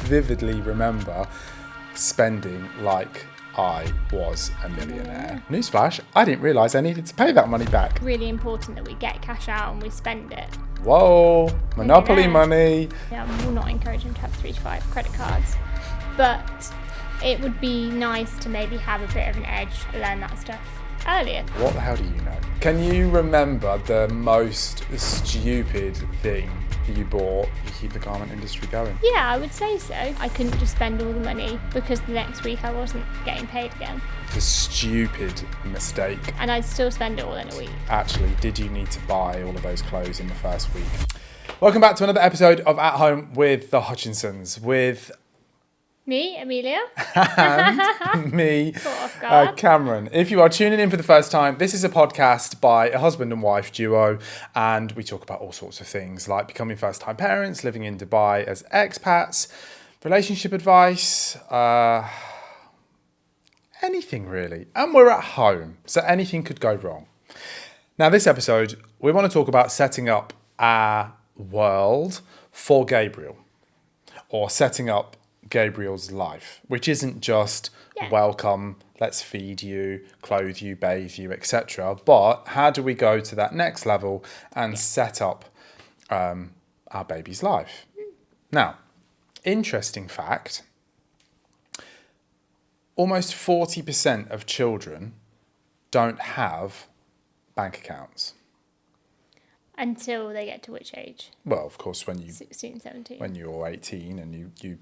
vividly remember spending like I was a millionaire. Newsflash, I didn't realise I needed to pay that money back. Really important that we get cash out and we spend it. Whoa, monopoly money. Yeah, we're not encouraging to have 3 to 5 credit cards, but it would be nice to maybe have a bit of an edge to learn that stuff earlier. What the hell do you know? Can you remember the most stupid thing you bought to keep the garment industry going? Yeah, I would say so. I couldn't just spend all the money because the next week I wasn't getting paid again. The stupid mistake. And I'd still spend it all in a week. Actually, did you need to buy all of those clothes in the first week? Welcome back to another episode of At Home with the Hutchinsons, with me, Amelia. and me, Cameron. If you are tuning in for the first time, this is a podcast by a husband and wife duo, and we talk about all sorts of things like becoming first-time parents, living in Dubai as expats, relationship advice, anything really. And we're at home, so anything could go wrong. Now, this episode, we want to talk about setting up our world for Gabriel, or setting up Gabriel's life, which isn't just welcome, let's feed you, clothe you, bathe you, etc. But how do we go to that next level and set up our baby's life? Now, interesting fact, almost 40% of children don't have bank accounts. Until they get to which age? Well, of course, when you 16, 17. When you're 18 and you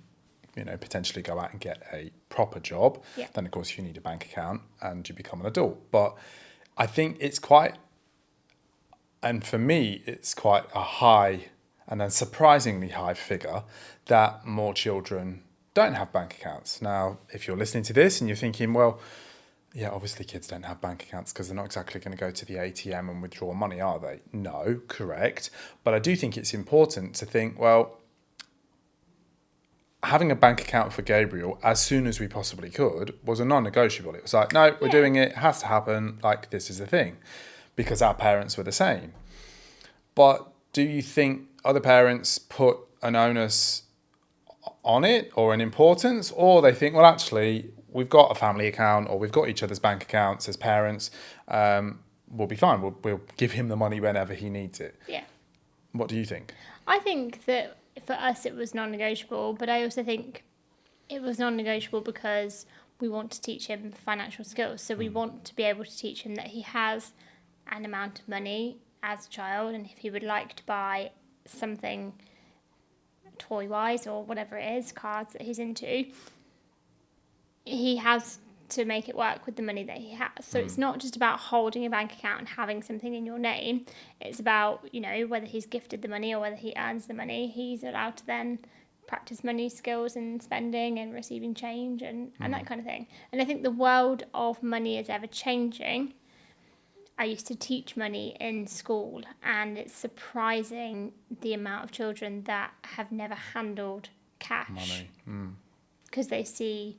potentially go out and get a proper job, then of course you need a bank account and you become an adult. But I think it's quite, and for me, it's quite a high and a surprisingly high figure that more children don't have bank accounts. Now, if you're listening to this and you're thinking, well, yeah, obviously kids don't have bank accounts because they're not exactly going to go to the ATM and withdraw money, are they? No, correct. But I do think it's important to think, well, having a bank account for Gabriel as soon as we possibly could was a non-negotiable. It was like, no, we're doing it. It has to happen. Like, this is the thing. Because our parents were the same. But do you think other parents put an onus on it or an importance? Or they think, well, actually, we've got a family account or we've got each other's bank accounts as parents. We'll be fine. We'll give him the money whenever he needs it. Yeah. What do you think? I think that for us it was non-negotiable, but I also think it was non-negotiable because we want to teach him financial skills. So we want to be able to teach him that he has an amount of money as a child, and if he would like to buy something toy-wise or whatever it is, cards that he's into, he has to make it work with the money that he has. So it's not just about holding a bank account and having something in your name. It's about, whether he's gifted the money or whether he earns the money, he's allowed to then practice money skills and spending and receiving change and that kind of thing. And I think the world of money is ever changing. I used to teach money in school, and it's surprising the amount of children that have never handled cash. Money. Because they see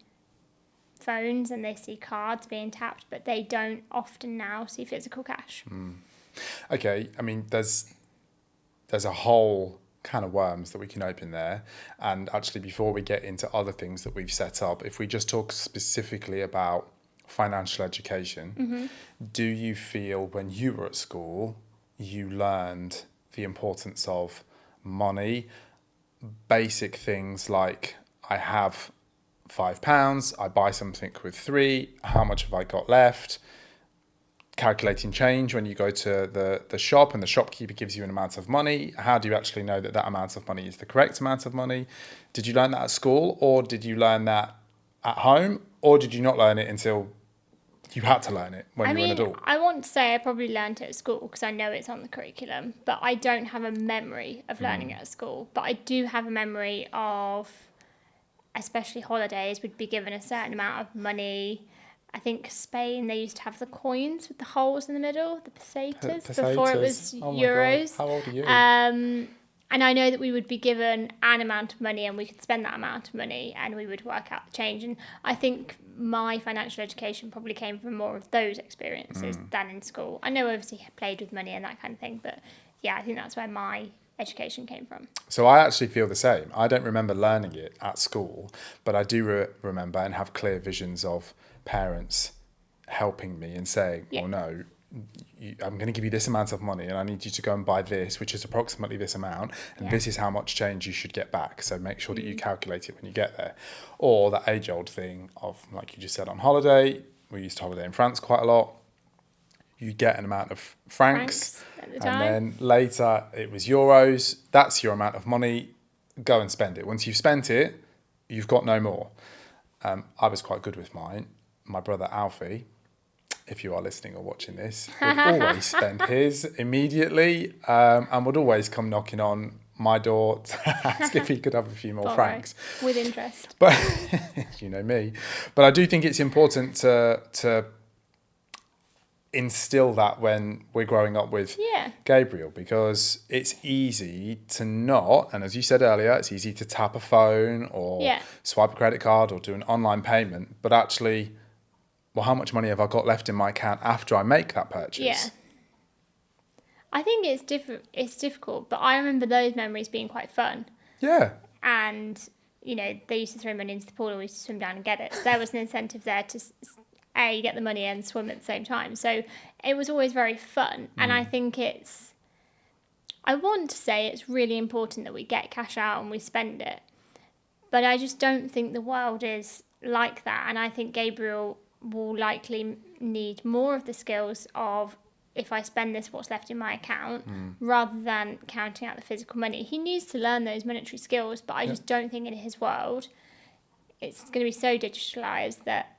phones and they see cards being tapped, but they don't often now see physical cash. Okay, I mean, there's a whole can of worms that we can open there. And actually, before we get into other things that we've set up, if we just talk specifically about financial education, do you feel when you were at school, you learned the importance of money, basic things like I have £5, I buy something with £3, how much have I got left? Calculating change when you go to the shop and the shopkeeper gives you an amount of money. How do you actually know that amount of money is the correct amount of money? Did you learn that at school, or did you learn that at home, or did you not learn it until you had to learn it when you were an adult? I want to say I probably learned it at school because I know it's on the curriculum, but I don't have a memory of learning it at school. But I do have a memory of, especially holidays, we'd be given a certain amount of money. I think Spain, they used to have the coins with the holes in the middle, the pesetas, before it was euros. God. How old are you? And I know that we would be given an amount of money and we could spend that amount of money and we would work out the change. And I think my financial education probably came from more of those experiences than in school. I know obviously I played with money and that kind of thing, but yeah, I think that's where my education came from. So I actually feel the same. I don't remember learning it at school, but I do remember and have clear visions of parents helping me and saying, Yeah. "Oh no, I'm going to give you this amount of money, and I need you to go and buy this, which is approximately this amount, and this is how much change you should get back. So make sure that you calculate it when you get there." Or that age-old thing of, like you just said, on holiday. We used to holiday in France quite a lot. You get an amount of francs At the and time. then later it was euros. That's your amount of money. Go and spend it. Once you've spent it, you've got no more. I was quite good with mine. My brother Alfie, if you are listening or watching this, would always spend his immediately and would always come knocking on my door to ask if he could have a few more francs. With interest. But you know me. But I do think it's important to instill that when we're growing up with Gabriel, because it's easy to not, and as you said earlier, it's easy to tap a phone or swipe a credit card or do an online payment, but actually, well, how much money have I got left in my account after I make that purchase? Yeah. I think it's difficult, but I remember those memories being quite fun. Yeah. And, you know, they used to throw money into the pool, or we used to swim down and get it. So there was an incentive there to get the money and swim at the same time. So it was always very fun. And I think I want to say it's really important that we get cash out and we spend it. But I just don't think the world is like that. And I think Gabriel will likely need more of the skills of, if I spend this, what's left in my account, rather than counting out the physical money. He needs to learn those monetary skills, but I just don't think in his world it's going to be so digitalised that...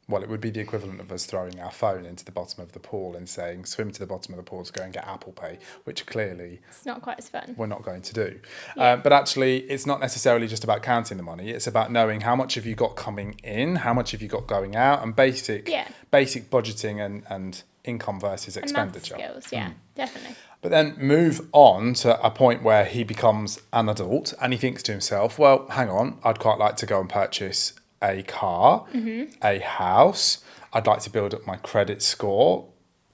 Well, it would be the equivalent of us throwing our phone into the bottom of the pool and saying, swim to the bottom of the pool to go and get Apple Pay, which clearly... It's not quite as fun. We're not going to do. Yeah. But actually, it's not necessarily just about counting the money. It's about knowing how much have you got coming in, how much have you got going out, and basic budgeting and income versus expenditure. And math skills, definitely. But then move on to a point where he becomes an adult and he thinks to himself, well, hang on, I'd quite like to go and purchase a car, a house. I'd like to build up my credit score,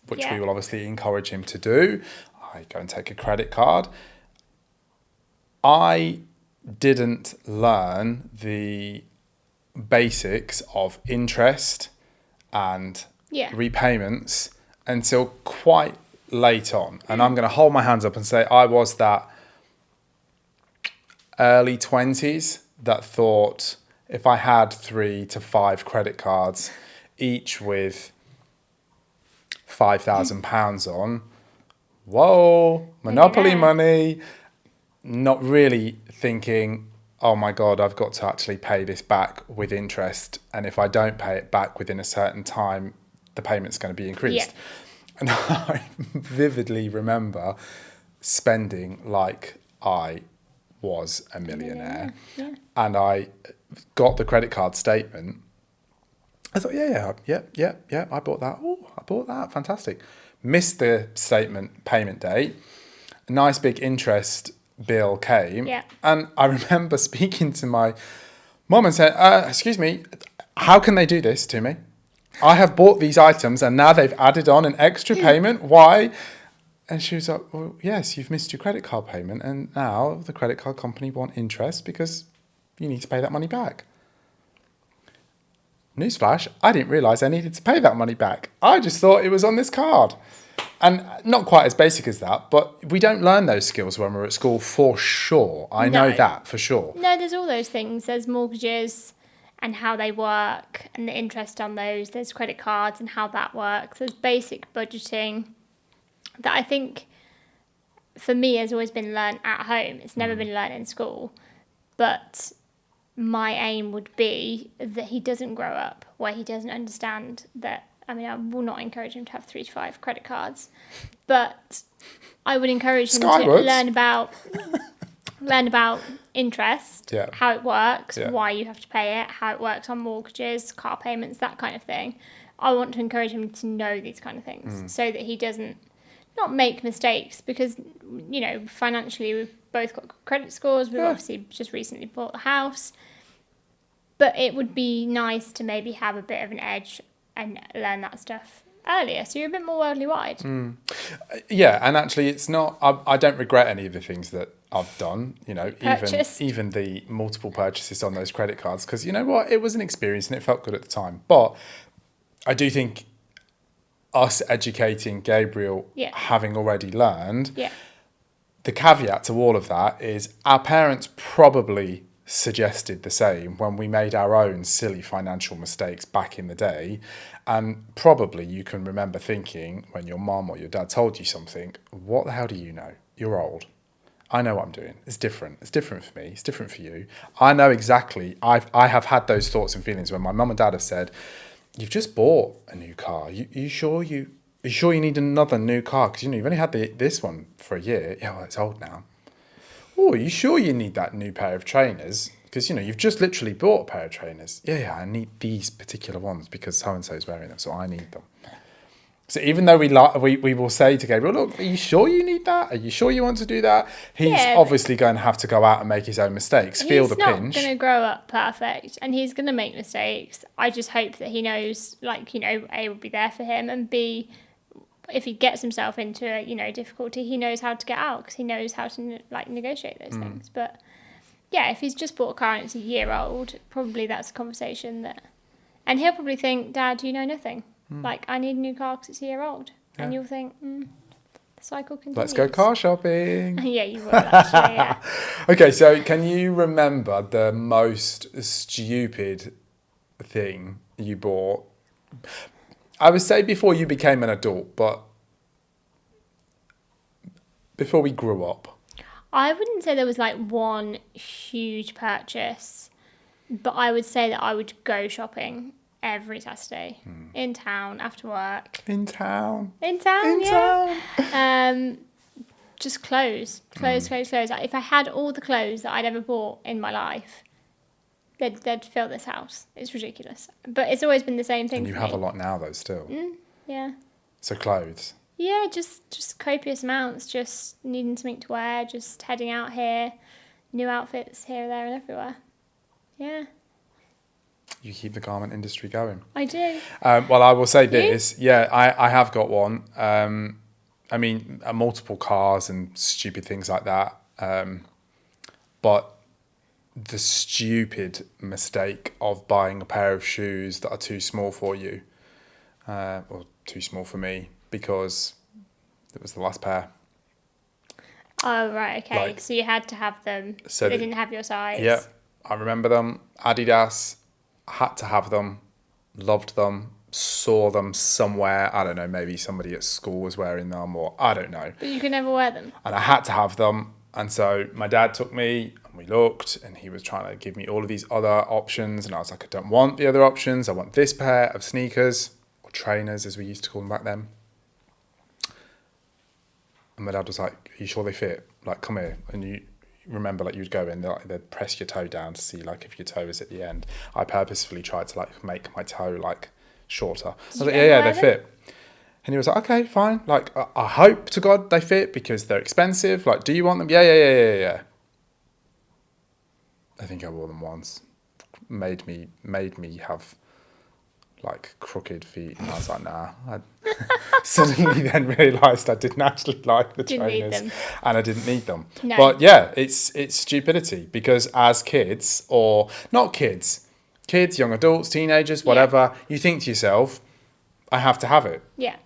which we will obviously encourage him to do. I go and take a credit card. I didn't learn the basics of interest and repayments until quite late on. And I'm going to hold my hands up and say I was that early 20s that thought, if I had 3 to 5 credit cards, each with £5,000 on, whoa, monopoly money, not really thinking, oh my God, I've got to actually pay this back with interest. And if I don't pay it back within a certain time, the payment's going to be increased. Yeah. And I vividly remember spending like I was a millionaire. Yeah. And I got the credit card statement. I thought, yeah, I bought that. Oh, I bought that. Fantastic. Missed the statement payment date. A nice big interest bill came. Yeah. And I remember speaking to my mum and saying, excuse me, how can they do this to me? I have bought these items and now they've added on an extra payment. Why? And she was like, well, yes, you've missed your credit card payment. And now the credit card company want interest because you need to pay that money back. Newsflash, I didn't realise I needed to pay that money back. I just thought it was on this card. And not quite as basic as that, but we don't learn those skills when we're at school for sure. I know that for sure. No, there's all those things. There's mortgages and how they work and the interest on those. There's credit cards and how that works. There's basic budgeting that I think for me has always been learned at home. It's never been learned in school. But my aim would be that he doesn't grow up where he doesn't understand that. I mean, I will not encourage him to have 3 to 5 credit cards, but I would encourage him to learn about interest, how it works, why you have to pay it, how it works on mortgages, car payments, that kind of thing. I want to encourage him to know these kind of things so that he doesn't not make mistakes, because, you know, financially we've both got credit scores. We've obviously just recently bought a house, but it would be nice to maybe have a bit of an edge and learn that stuff earlier, so you're a bit more worldly wide. Yeah, and actually, it's not. I don't regret any of the things that I've done. You know, Purchased. even the multiple purchases on those credit cards, because you know what, it was an experience and it felt good at the time. But I do think us educating Gabriel, Yeah. having already learned, Yeah. the caveat to all of that is our parents probably suggested the same when we made our own silly financial mistakes back in the day. And probably you can remember thinking when your mum or your dad told you something, what the hell do you know? You're old. I know what I'm doing. It's different. It's different for me. It's different for you. I know exactly. I have had those thoughts and feelings when my mum and dad have said, "You've just bought a new car. You sure you need another new car? Because you know you've only had this one for a year. Yeah, well, it's old now. Oh, are you sure you need that new pair of trainers? Because you know you've just literally bought a pair of trainers. Yeah, I need these particular ones because so and so is wearing them, so I need them." So even though we will say to Gabriel, "Look, are you sure you need that? Are you sure you want to do that?" He's Yeah, obviously going to have to go out and make his own mistakes, feel the He's not pinch. going to grow up perfect, and he's going to make mistakes. I just hope that he knows, like, you know, A, will be there for him, and B, if he gets himself into a, you know, difficulty, he knows how to get out because he knows how to, like, negotiate those things. But yeah, if he's just bought a car and it's a year old, probably that's a conversation that, and he'll probably think, "Dad, you know nothing. Like, I need a new car because it's a year old," and Yeah. you'll think, the cycle continues. Let's go car shopping. Yeah, you will actually. Yeah. Okay, so can you remember the most stupid thing you bought? I would say before you became an adult, but before we grew up. I wouldn't say there was like one huge purchase, but I would say that I would go shopping every Saturday in town after work. In town. In town, In yeah. town. Just clothes. Like, if I had all the clothes that I'd ever bought in my life, they'd fill this house. It's ridiculous, but it's always been the same thing. And you for have me. a lot now, though, still. Yeah. So clothes. Yeah, just copious amounts, just needing something to wear, just heading out here, new outfits here, there, and everywhere. Yeah, You keep the garment industry going. I do. Well, I will say this. Yeah, I have got one. I mean, multiple cars and stupid things like that. But the stupid mistake of buying a pair of shoes that are too small for you, or too small for me, because it was the last pair. Oh, right, okay. Like- So you had to have them, So but they the- didn't have your size. Yeah, I remember them. Adidas, had to have them, loved them, saw them somewhere. I don't know, maybe somebody at school was wearing them, or I don't know. But you could never wear them. And I had to have them. And so my dad took me and we looked and he was trying to give me all of these other options. And I was like, I don't want the other options. I want this pair of sneakers, or trainers as we used to call them back then. And my dad was like, "Are you sure they fit? Like, come here." And you remember, like, you'd go in, they'd press your toe down to see, like, if your toe is at the end. I purposefully tried to, like, make my toe, like, shorter. I was like, yeah, they fit. And he was like, "Okay, fine. Like, I hope to God they fit because they're expensive. Like, do you want them?" Yeah. I think I wore them once. Made me have, like, crooked feet. And I was like, nah. I suddenly then realised I didn't actually like the Didn't need trainers. them. And I didn't need them. No. But yeah, it's stupidity because as kids, or not kids, young adults, teenagers, whatever, you think to yourself, I have to have it. Yeah.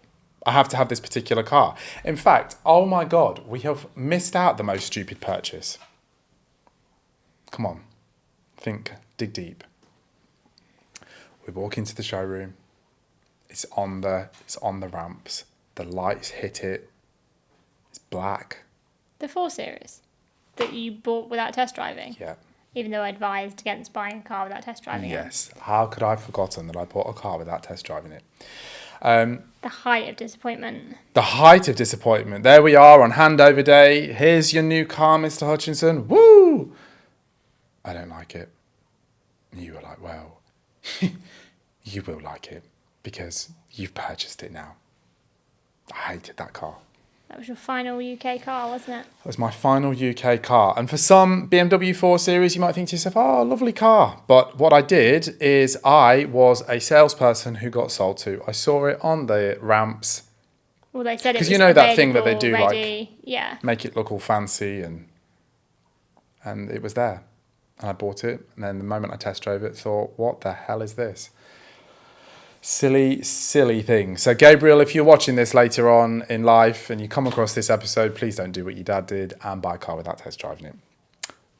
I have to have this particular car. In fact, oh my God, we have missed out the most stupid purchase. Come on, dig deep. We walk into the showroom. It's on the ramps. The lights hit it. It's black. The 4 Series that you bought without test driving. Yeah. Even though I advised against buying a car without test driving it. Yes. How could I have forgotten that I bought a car without test driving it? The height of disappointment. The height of disappointment. There we are on handover day. Here's your new car, Mr. Hutchinson. Woo! I don't like it. You were like, well, you will like it because you've purchased it now. I hated that car. That was your final UK car, wasn't it? It was my final UK car. And for some BMW 4 Series, you might think to yourself, oh, lovely car. But what I did is I was a salesperson who got sold to. I saw it on the ramps. Well, they said it was Because you know that thing that they available, do, ready. Yeah. make it look all fancy, and it was there. And I bought it. And then the moment I test drove it, thought, what the hell is this? Silly, silly thing. So, Gabriel, if you're watching this later on in life and you come across this episode, please don't do what your dad did and buy a car without test driving it.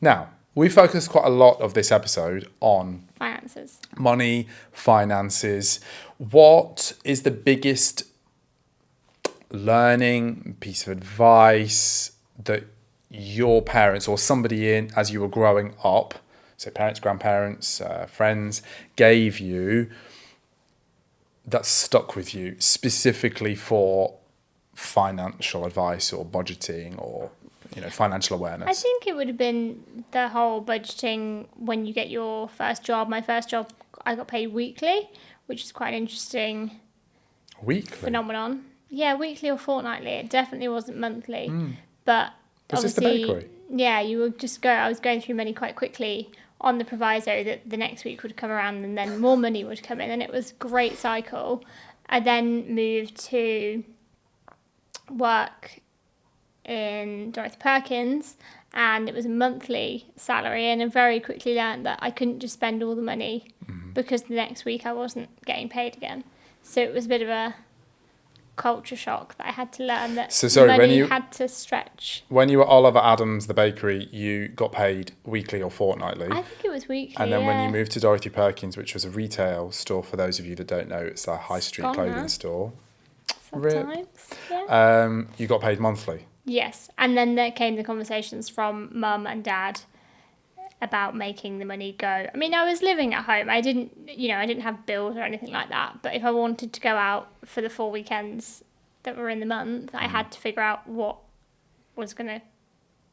Now, we focused quite a lot of this episode on Finances. money, finances. What is the biggest learning, piece of advice that your parents or somebody in as you were growing up, so parents, grandparents, friends, gave you that stuck with you specifically for financial advice or budgeting or financial awareness? I think it would have been the whole budgeting when you get your first job. My first job, I got paid weekly, which is quite an interesting Weekly? phenomenon. Yeah, weekly or fortnightly. It definitely wasn't monthly. But Was this the obviously, bakery? yeah, you would just go. I was going through money quite quickly on the proviso that the next week would come around and then more money would come in, and it was a great cycle. I then moved to work in Dorothy Perkins, and it was a monthly salary, and I very quickly learned that I couldn't just spend all the money because the next week I wasn't getting paid again. So it was a bit of a culture shock that I had to learn that money had to stretch. When you were Oliver Adams, the bakery, you got paid weekly or fortnightly. I think it was weekly. And then when yeah. you moved to Dorothy Perkins, which was a retail store, for those of you that don't know, it's a high street Gone clothing now. store. Sometimes, yeah. You got paid monthly. Yes, and then there came the conversations from mum and dad about making the money go. I mean, I was living at home. I didn't have bills or anything like that. But if I wanted to go out for the 4 weekends that were in the month, I had to figure out what was going to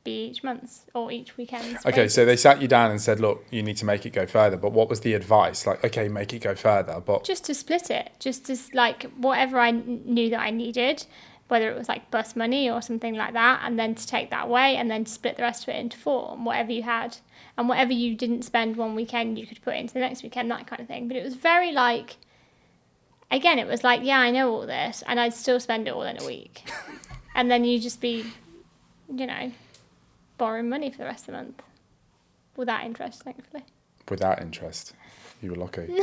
be each month or each weekend. Okay, so they sat you down and said, look, you need to make it go further. But what was the advice? Like, okay, make it go further, but... Just to split it. Just to, whatever I knew that I needed, whether it was like bus money or something like that, and then to take that away and then to split the rest of it into 4, and whatever you had. And whatever you didn't spend one weekend, you could put into the next weekend, that kind of thing. But it was very again, it was yeah, I know all this, and I'd still spend it all in a week. And then you'd just be, borrowing money for the rest of the month. Without interest, thankfully. Without interest. You were lucky.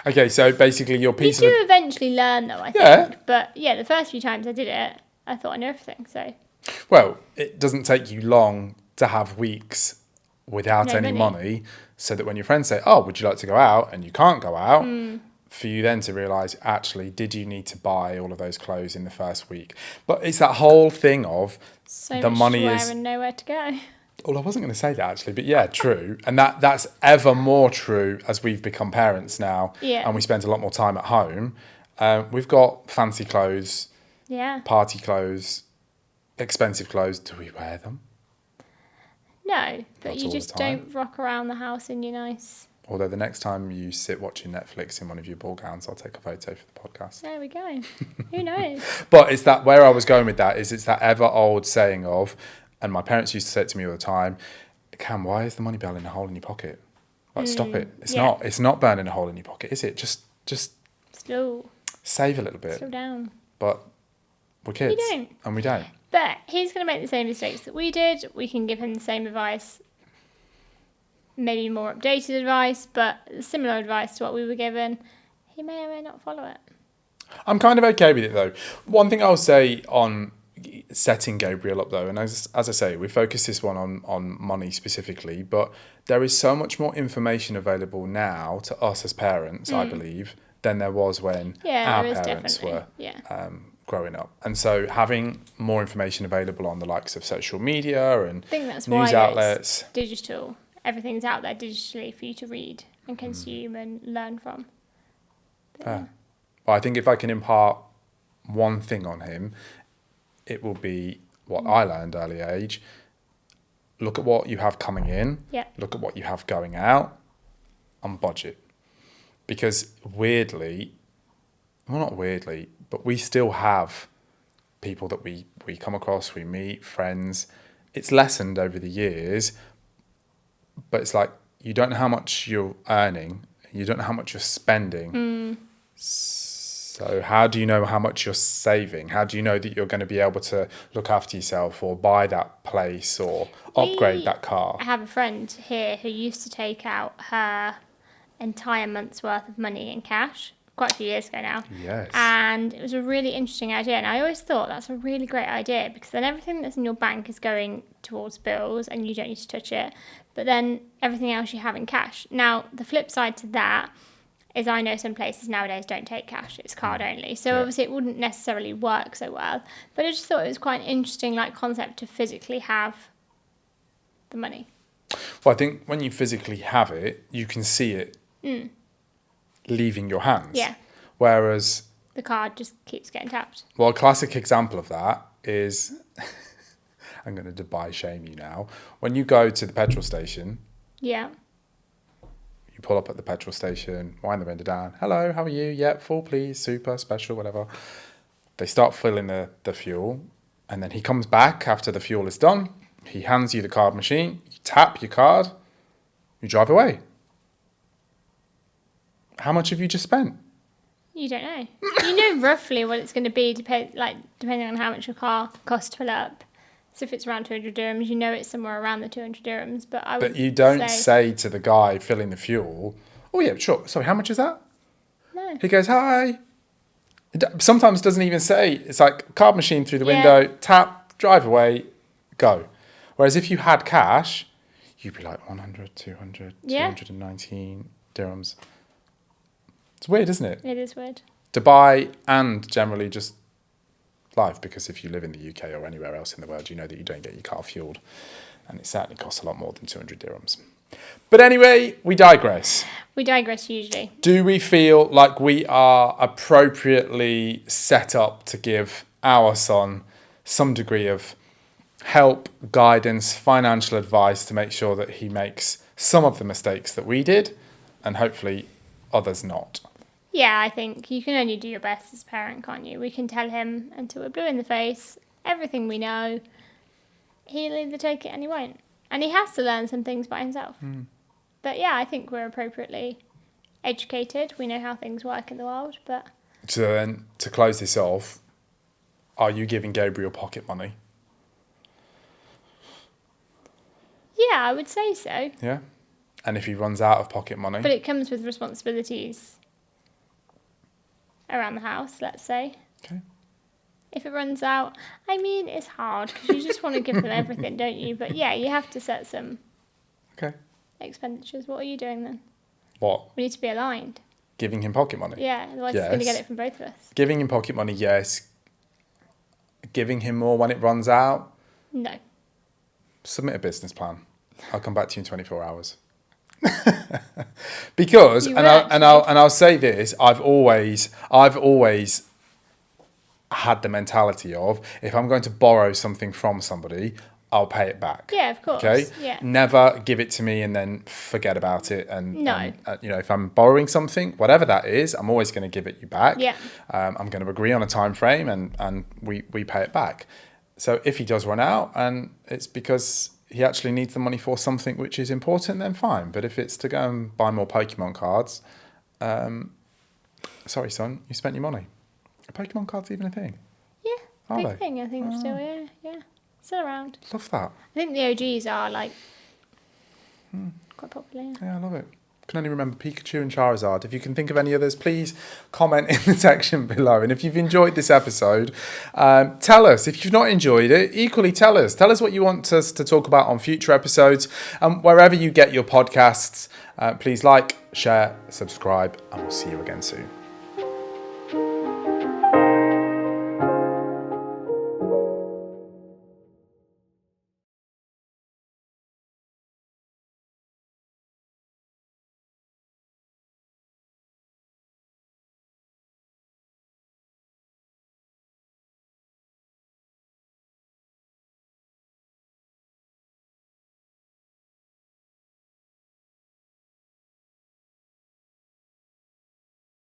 Okay, so basically your piece You do eventually learn, though, I think. Yeah. But, yeah, the first few times I did it, I thought I knew everything, so... Well, it doesn't take you long to have weeks without No any money. money, so that when your friends say, oh, would you like to go out? And you can't go out, for you then to realise, actually, did you need to buy all of those clothes in the first week? But it's that whole thing of So the much money to wear is... and nowhere to go. Well, I wasn't going to say that, actually, but yeah, true. And that's ever more true as we've become parents now, Yeah. and we spend a lot more time at home. We've got fancy clothes, Yeah. party clothes, expensive clothes. Do we wear them? No, but Not you all the just time. don't rock around the house in your nice... Although the next time you sit watching Netflix in one of your ball gowns, I'll take a photo for the podcast. There we go. Who knows? But it's that, where I was going with that is it's that ever old saying of, and my parents used to say it to me all the time, Cam, why is the money bell in a hole in your pocket? Stop it. It's not burning a hole in your pocket, is it? Just Slow save a little bit. down. But we're kids. don't. And we don't. But he's going to make the same mistakes that we did. We can give him the same advice, maybe more updated advice, but similar advice to what we were given. He may or may not follow it. I'm kind of okay with it, though. One thing I'll say on setting Gabriel up, though, and as I say, we focus this one on money specifically, but there is so much more information available now to us as parents, I believe, than there was when our there is parents definitely. were Yeah. growing up. And so having more information available on the likes of social media and I think that's news why outlets. it's digital. Everything's out there digitally for you to read and consume and learn from. Fair. Well, I think if I can impart one thing on him, it will be what I learned early age. Look at what you have coming in. Yeah. Look at what you have going out on budget. Because weirdly, well, not weirdly, but we still have people that we come across, we meet, friends. It's lessened over the years, but it's like you don't know how much you're earning, you don't know how much you're spending. So how do you know how much you're saving? How do you know that you're going to be able to look after yourself or buy that place or upgrade that car? I have a friend here who used to take out her entire month's worth of money in cash quite a few years ago now. Yes. And it was a really interesting idea. And I always thought that's a really great idea because then everything that's in your bank is going towards bills and you don't need to touch it. But then everything else you have in cash. Now, the flip side to that is I know some places nowadays don't take cash, it's card only. So obviously it wouldn't necessarily work so well. But I just thought it was quite an interesting concept to physically have the money. Well, I think when you physically have it, you can see it leaving your hands. Yeah. Whereas The card just keeps getting tapped. well, a classic example of that is I'm going to Dubai shame you now. When you go to the petrol station, Yeah. you pull up at the petrol station, wind the window down. Hello, how are you? Yep, full please, super, special, whatever. They start filling the fuel, and then he comes back after the fuel is done. He hands you the card machine. You tap your card. You drive away. How much have you just spent? You don't know. You know roughly what it's going to be, depending on how much your car costs to fill up. So if it's around 200 dirhams, you know it's somewhere around the 200 dirhams. But you don't say to the guy filling the fuel, oh yeah, sure. Sorry, how much is that? No. He goes, hi. Sometimes doesn't even say. It's like card machine through the Yeah. window, tap, drive away, go. Whereas if you had cash, you'd be like 100, 200, Yeah. 219 dirhams. It's weird, isn't it? It is weird. Dubai and generally just life, because if you live in the UK or anywhere else in the world, you know that you don't get your car fueled, and it certainly costs a lot more than 200 dirhams. But anyway, we digress. We digress usually. Do we feel like we are appropriately set up to give our son some degree of help, guidance, financial advice to make sure that he makes some of the mistakes that we did, and hopefully others not? Yeah, I think you can only do your best as a parent, can't you? We can tell him until we're blue in the face everything we know. He'll either take it and he won't. And he has to learn some things by himself. But yeah, I think we're appropriately educated. We know how things work in the world. But So then, to close this off, are you giving Gabriel pocket money? yeah, I would say so. Yeah? And if he runs out of pocket money? But it comes with responsibilities around the house, let's say. Okay. If it runs out, I mean, it's hard because you just want to give them everything, don't you? But yeah, you have to set some Okay. expenditures. What are you doing then? What? We need to be aligned. Giving him pocket money? Yeah, otherwise he's going to Yes. get it from both of us. Giving him pocket money, yes. Giving him more when it runs out? No. Submit a business plan. I'll come back to you in 24 hours. Because, You and will I'll say this, I've always had the mentality of, if I'm going to borrow something from somebody, I'll pay it back. Yeah, of course. Okay. Yeah. Never give it to me and then forget about it. And No. if I'm borrowing something, whatever that is, I'm always going to give it you back. Yeah. I'm going to agree on a time frame, and we pay it back. So if he does run out and it's because he actually needs the money for something which is important, then fine. But if it's to go and buy more Pokemon cards, sorry, son, you spent your money. Are Pokemon cards even a thing? Yeah. Are Big they? thing, I think, still. Yeah. Yeah. Still around. Love that. I think the OGs are quite popular. Yeah. Yeah, I love it. Can only remember Pikachu and Charizard. If you can think of any others, please comment in the section below. And if you've enjoyed this episode, tell us. If you've not enjoyed it, equally tell us. Tell us what you want us to talk about on future episodes. Wherever you get your podcasts, please like, share, subscribe, and we'll see you again soon.